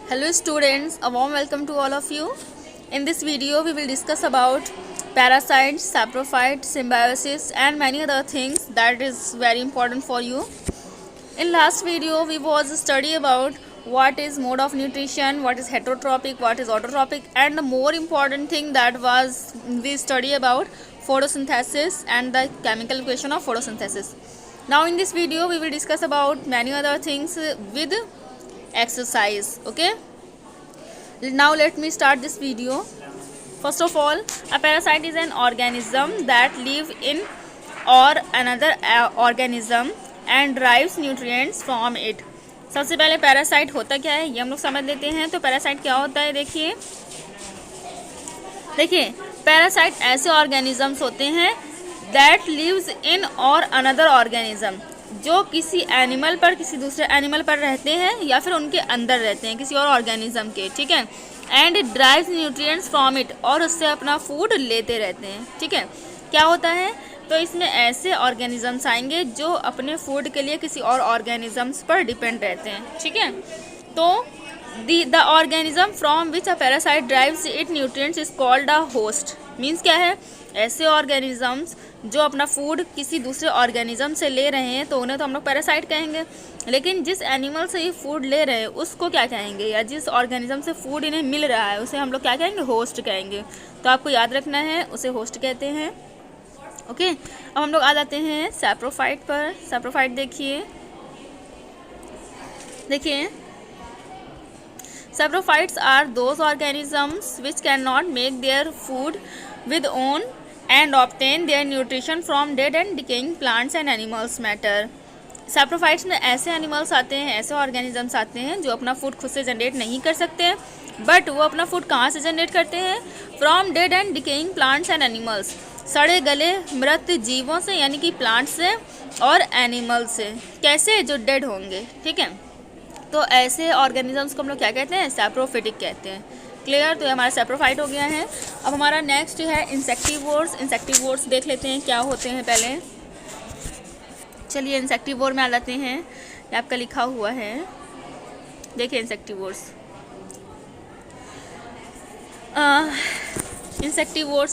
Hello students, a warm welcome to all of you. In this video we will discuss about parasites, saprophytes, symbiosis and many other things that is very important for you. In last video we was study about what is mode of nutrition, what is heterotrophic, what is autotrophic, and the more important thing that was we study about photosynthesis and the chemical equation of photosynthesis. Now in this video we will discuss about many other things with exercise. Okay, now let me start this video. First of all, a parasite is an organism that live in or another organism and derives nutrients from it. सबसे पहले parasite होता क्या है ये हम लोग समझ लेते हैं. तो पैरासाइट क्या होता है, देखिए पैरासाइट ऐसे ऑर्गेनिजम्स होते हैं दैट लिव्स इन और अनदर ऑर्गेनिज्म, जो किसी एनिमल पर किसी दूसरे एनिमल पर रहते हैं या फिर उनके अंदर रहते हैं किसी और ऑर्गेनिज्म के. ठीक है, and drives nutrients from it, और उससे अपना फूड लेते रहते हैं. ठीक है, क्या होता है, तो इसमें ऐसे ऑर्गेनिजम्स आएंगे जो अपने फूड के लिए किसी और ऑर्गेनिजम्स पर डिपेंड रहते हैं. ठीक है, तो the organism from which a parasite drives it nutrients is called a host. Means क्या है, ऐसे ऑर्गेनिजम्स जो अपना फूड किसी दूसरे ऑर्गेनिज्म से ले रहे हैं तो उन्हें तो हम लोग पैरासाइट कहेंगे, लेकिन जिस एनिमल से ये फूड ले रहे हैं उसको क्या कहेंगे, या जिस ऑर्गेनिज्म से फूड इन्हें मिल रहा है उसे हम लोग क्या कहेंगे, होस्ट कहेंगे. तो आपको याद रखना है, उसे होस्ट कहते हैं. ओके, अब हम लोग आ जाते हैं सैप्रोफाइट पर. सैप्रोफाइट देखिए Saprophytes are those organisms which cannot make their food with own and obtain their nutrition from dead and decaying plants and animals matter. Saprophytes में ऐसे एनिमल्स आते हैं, ऐसे ऑर्गेनिजम्स आते हैं जो अपना फूड खुद से जनरेट नहीं कर सकते, बट वो अपना फूड कहाँ से जनरेट करते हैं, from dead and decaying plants and animals, सड़े गले मृत जीवों से, यानी कि प्लांट्स से और एनिमल से. कैसे, जो डेड होंगे. ठीक है, तो ऐसे ऑर्गेनिजम्स को हम लोग क्या कहते हैं, सैप्रोफिटिक कहते हैं. क्लियर, तो ये हमारा सैप्रोफाइट हो गया है. अब हमारा नेक्स्ट है इंसेक्टिवोर्स. इंसेक्टिवोर्स देख लेते हैं क्या होते हैं पहले. चलिए इंसेक्टिवोर में आ जाते हैं, ये आपका लिखा हुआ है. देखिए इंसेक्टिवोर्स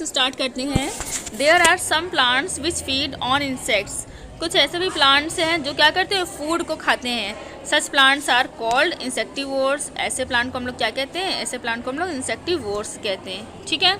स्टार्ट करते हैं. There are some plants which feed on insects. कुछ ऐसे भी प्लांट्स हैं जो क्या करते हैं, फूड को खाते हैं. Such plants are called insectivores. ऐसे प्लांट को हम लोग क्या कहते हैं, ऐसे प्लांट को हम लोग इंसेक्टिवोर्स कहते हैं. ठीक है,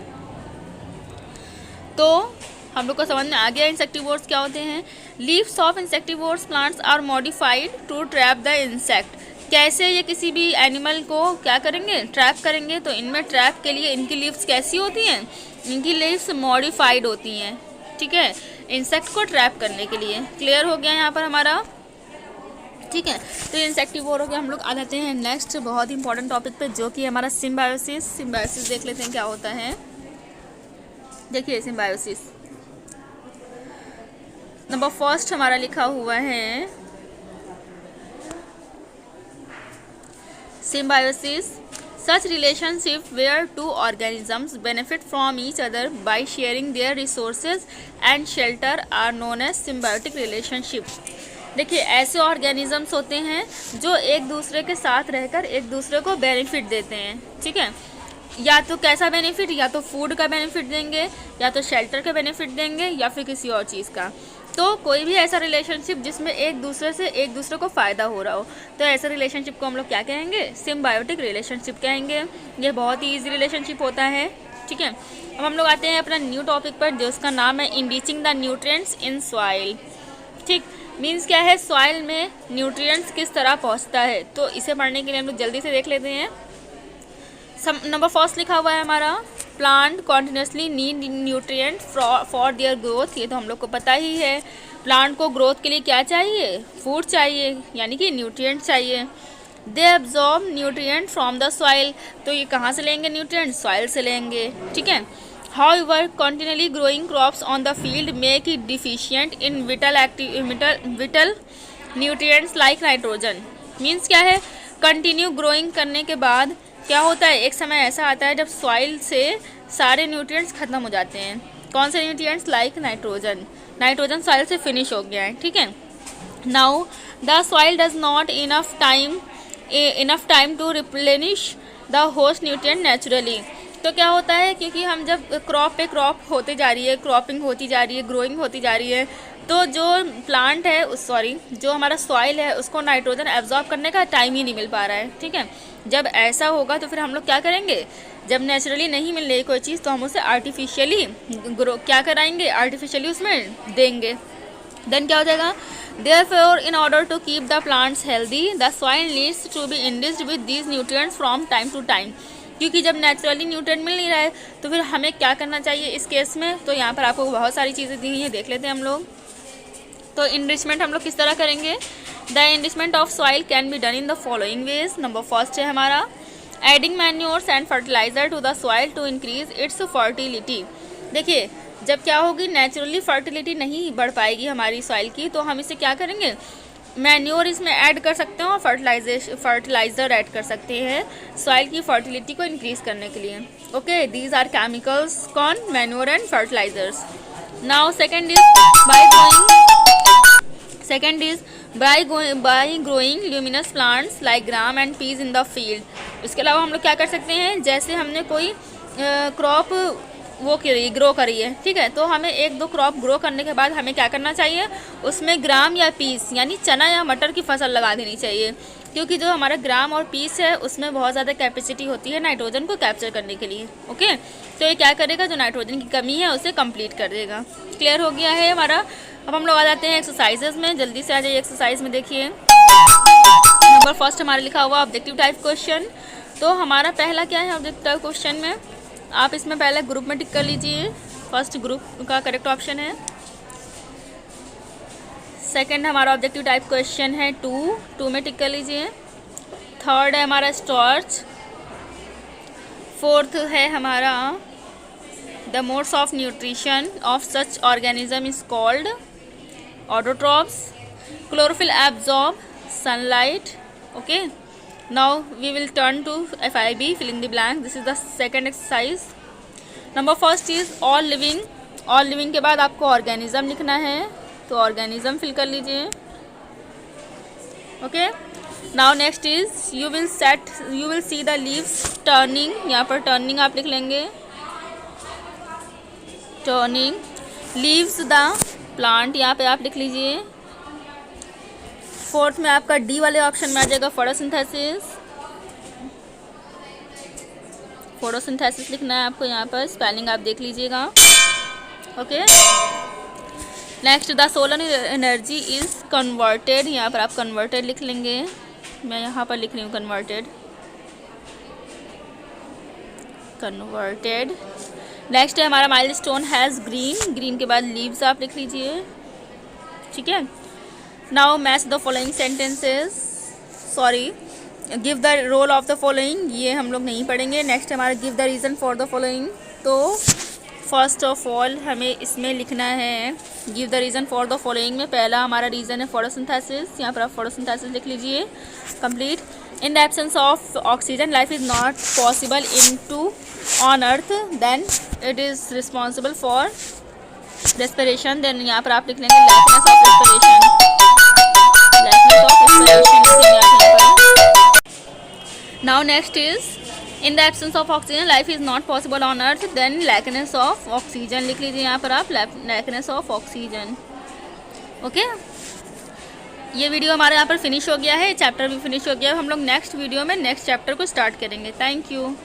तो हम लोग को समझ में आ गया इंसेक्टिवोर्स क्या होते हैं. Leaves of insectivores plants are modified to trap the insect. कैसे ये किसी भी एनिमल को क्या करेंगे, ट्रैप करेंगे. तो इनमें ट्रैप के लिए इनकी लीव्स कैसी होती हैं, इनकी लीव्स मॉडिफाइड होती हैं. ठीक है, इंसेक्ट को ट्रैप करने के लिए. क्लियर हो गया यहाँ पर हमारा. ठीक है, तो इंसेक्टिवोर हो गया. हम लोग आ जाते हैं नेक्स्ट बहुत इंपॉर्टेंट टॉपिक पे, जो कि हमारा सिम्बायोसिस. सिम्बायोसिस देख लेते हैं क्या होता है. देखिए सिम्बायोसिस नंबर फर्स्ट हमारा लिखा हुआ है. Symbiosis such relationship where two organisms benefit from each other by sharing their resources and shelter are known as symbiotic relationship. देखिए ऐसे ऑर्गेनिजम्स होते हैं जो एक दूसरे के साथ रहकर एक दूसरे को बेनिफिट देते हैं. ठीक है, या तो कैसा बेनिफिट, या तो फूड का बेनिफिट देंगे, या तो शेल्टर का बेनिफिट देंगे, या फिर किसी और चीज़ का. तो कोई भी ऐसा रिलेशनशिप जिसमें एक दूसरे से एक दूसरे को फ़ायदा हो रहा हो, तो ऐसे रिलेशनशिप को हम लोग क्या कहेंगे, सिम्बायोटिक रिलेशनशिप कहेंगे. ये बहुत ही ईजी रिलेशनशिप होता है. ठीक है, अब हम लोग आते हैं अपना न्यू टॉपिक पर, जो उसका नाम है enriching the nutrients in soil. ठीक, मीन्स क्या है, सॉइल में न्यूट्रिएंट्स किस तरह पहुँचता है. तो इसे पढ़ने के लिए हम लोग जल्दी से देख लेते हैं. नंबर फर्स्ट लिखा हुआ है हमारा, plant continuously need nutrient for their growth. ये तो हम लोग को पता ही है, प्लांट को ग्रोथ के लिए क्या चाहिए, फूड चाहिए, यानी कि न्यूट्रिएंट चाहिए. They absorb nutrient from the soil. तो ये कहाँ से लेंगे न्यूट्रिएंट, सॉइल से लेंगे. ठीक है, however continually growing crops on the field make it deficient in whittle nutrients like nitrogen. Means क्या है, कंटिन्यू ग्रोइंग करने के बाद क्या होता है, एक समय ऐसा आता है जब सॉइल से सारे न्यूट्रिएंट्स खत्म हो जाते हैं. कौन से nutrients, like nitrogen. Nitrogen soil से फिनिश हो गया है. ठीक है, now the soil does not enough time enough time to replenish the host nutrient naturally. तो क्या होता है, क्योंकि हम जब क्रॉप पे क्रॉप होते जा रही है, क्रॉपिंग होती जा रही है, ग्रोइंग होती जा रही है, तो जो प्लांट है जो हमारा सॉइल है उसको नाइट्रोजन एब्जॉर्ब करने का टाइम ही नहीं मिल पा रहा है। ठीक है, जब ऐसा होगा तो फिर हम लोग क्या करेंगे, जब नेचुरली नहीं मिल रही कोई चीज़ तो हम उसे आर्टिफिशियली ग्रो क्या कराएंगे, आर्टिफिशियली उसमें देंगे। देन क्या हो जाएगा, therefore in order to keep the plants healthy the soil needs to be enriched with these nutrients from time to time। क्योंकि जब नेचुरली न्यूट्रिएंट मिल नहीं रहा है तो फिर हमें क्या करना चाहिए इस केस में। तो यहाँ पर आपको बहुत सारी चीज़ें दी हुई हैं, देख लेते हैं हम लोग। तो इनरिचमेंट हम लोग किस तरह करेंगे, the enrichment of soil can be done in the following ways. Number first है हमारा adding manures and fertiliser to the soil to increase its fertility. देखिए, जब क्या होगी, नेचुरली फर्टिलिटी नहीं बढ़ पाएगी हमारी सॉइल की, तो हम इसे क्या करेंगे, मैन्योर इसमें ऐड कर सकते हैं और फर्टिलाइज़र ऐड कर सकते हैं सॉइल की फर्टिलिटी को इंक्रीज़ करने के लिए। ओके, दीज आर केमिकल्स, कौन, manure and fertilisers. Now second is by growing luminous plants like gram and peas in the field. इसके अलावा हम लोग क्या कर सकते हैं, जैसे हमने कोई क्रॉप ग्रो करी है, ठीक है, तो हमें 1-2 क्रॉप ग्रो करने के बाद हमें क्या करना चाहिए, उसमें ग्राम या पीस यानी चना या मटर की फसल लगा देनी चाहिए। क्योंकि जो हमारा ग्राम और पीस है उसमें बहुत ज़्यादा कैपेसिटी होती है नाइट्रोजन को कैप्चर करने के लिए। ओके, तो ये क्या करेगा, जो नाइट्रोजन की कमी है उसे कंप्लीट कर देगा। क्लियर हो गया है हमारा। अब हम लोग आ जाते हैं एक्सरसाइजेज में, जल्दी से आ जाइए एक्सरसाइज में। देखिए नंबर फर्स्ट हमारा लिखा हुआ ऑब्जेक्टिव टाइप क्वेश्चन। तो हमारा पहला क्या है ऑब्जेक्टिव टाइप क्वेश्चन में, आप इसमें पहले ग्रुप में टिक कर लीजिए। फर्स्ट ग्रुप का करेक्ट ऑप्शन है। सेकंड हमारा ऑब्जेक्टिव टाइप क्वेश्चन है 2 में टिक कर लीजिए। थर्ड है हमारा स्टार्च। फोर्थ है हमारा the modes of nutrition of such organism is called autotrophs. Chlorophyll absorb sunlight. Okay, now we will turn to FIB, fill in the blank. This is the second exercise. Number first is all living के बाद आपको organism लिखना है, तो organism fill कर लीजिए। Okay, now next is you will see the leaves turning। यहाँ पर turning आप लिख लेंगे, turning leaves the plant, यहाँ पे आप लिख लीजिए। फोर्थ में आपका डी वाले ऑप्शन में आ जाएगा फोटोसिंथेसिस लिखना है आपको, यहाँ पर स्पेलिंग आप देख लीजिएगा। Okay, next the solar energy is converted, यहाँ पर आप कन्वर्टेड लिख लेंगे। मैं यहाँ पर लिख रही हूँ कन्वर्टेड। नेक्स्ट है हमारा माइलस्टोन हैज़ ग्रीन के बाद लीव्स आप लिख लीजिए। ठीक है, now match the following sentences, give the role of the following, ये हम लोग नहीं पढ़ेंगे। नेक्स्ट हमारा give the reason for the following. तो फर्स्ट ऑफ ऑल हमें इसमें लिखना है give the reason for the following में पहला हमारा रीज़न है फोटोसिंथेसिस, यहाँ पर आप फोटोसिंथेसिस लिख लीजिए। Complete. In the absence of oxygen life is not possible on earth, then it is responsible for respiration. Then यहाँ पर आप लिख लेंगे लाइफनेस of respiration. Now next is in the absence of oxygen life is not possible on earth, then lackness of oxygen लिख लीजिए यहाँ पर आप lackness of oxygen। ओके, ये वीडियो हमारे यहाँ पर फिनिश हो गया है, चैप्टर भी फिनिश हो गया है। हम लोग नेक्स्ट वीडियो में नेक्स्ट चैप्टर को स्टार्ट करेंगे। Thank you.